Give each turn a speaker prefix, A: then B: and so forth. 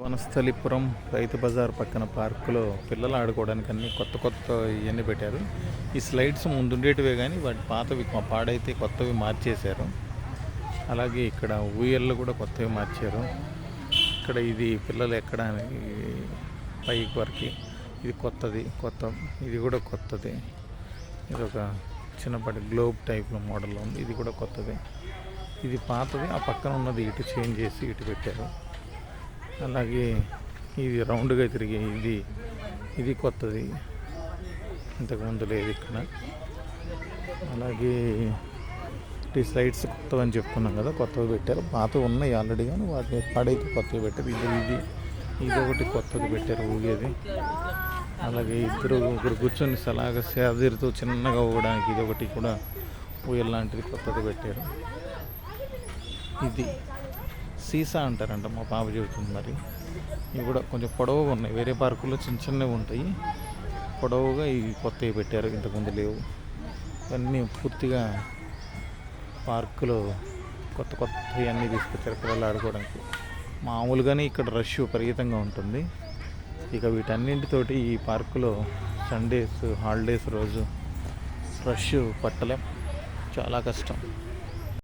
A: వనస్థలిపురం రైతు బజార్ పక్కన పార్కులో పిల్లలు ఆడుకోవడానికి అన్ని కొత్త ఇవన్నీ పెట్టారు. ఈ స్లైడ్స్ ముందుండేటివే కానీ వాటి పాతవి పాడైతే కొత్తవి మార్చేశారు. అలాగే ఇక్కడ ఊయళ్ళు కూడా కొత్తవి మార్చారు. ఇక్కడ ఇది పిల్లలు ఎక్కడానికి పైకి వరకు ఇది ఇది కూడా కొత్తది. ఇది ఒక చిన్నపాటి గ్లోబ్ టైప్లో మోడల్లో ఉంది. ఇది కూడా కొత్తది. ఇది పాతది. ఆ పక్కన ఉన్నది ఇటు చేంజ్ చేసి ఇటు పెట్టారు. అలాగే ఇది రౌండ్గా తిరిగే ఇది కొత్తది, ఇంతకుముందు లేదు ఇక్కడ. అలాగే ఈ స్లైడ్స్ కొత్తవి అని చెప్పుకున్నాం కదా, కొత్తవి పెట్టారు. పాతవి ఉన్నాయి ఆల్రెడీ కానీ వాటిని పాడైతే కొత్తవి పెట్టారు. ఇది ఒకటి కొత్తది పెట్టారు ఊగేది. అలాగే ఒకరు కూర్చొని సలాగా సేదీరుతూ చిన్నగా ఊగడానికి ఇది ఒకటి కూడా ఊయల్ లాంటిది కొత్తది పెట్టారు. ఇది సీసా అంటారంట, మా పాప చెబుతుంది. మరి ఇవి కూడా కొంచెం పొడవుగా ఉన్నాయి. వేరే పార్కుల్లో చిన్నవి ఉంటాయి, పొడవుగా ఇవి కొత్తవి పెట్టారు, ఇంతకుముందు లేవు. ఇవన్నీ పూర్తిగా పార్కులో కొత్తవి అన్నీ తీసుకొచ్చారు పిల్లలు ఆడుకోవడానికి. మామూలుగానే ఇక్కడ రష్ విపరీతంగా ఉంటుంది. ఇక వీటన్నింటితోటి ఈ పార్కులో సండేస్ హాలిడేస్ రోజు రష్ పట్టలేం, చాలా కష్టం.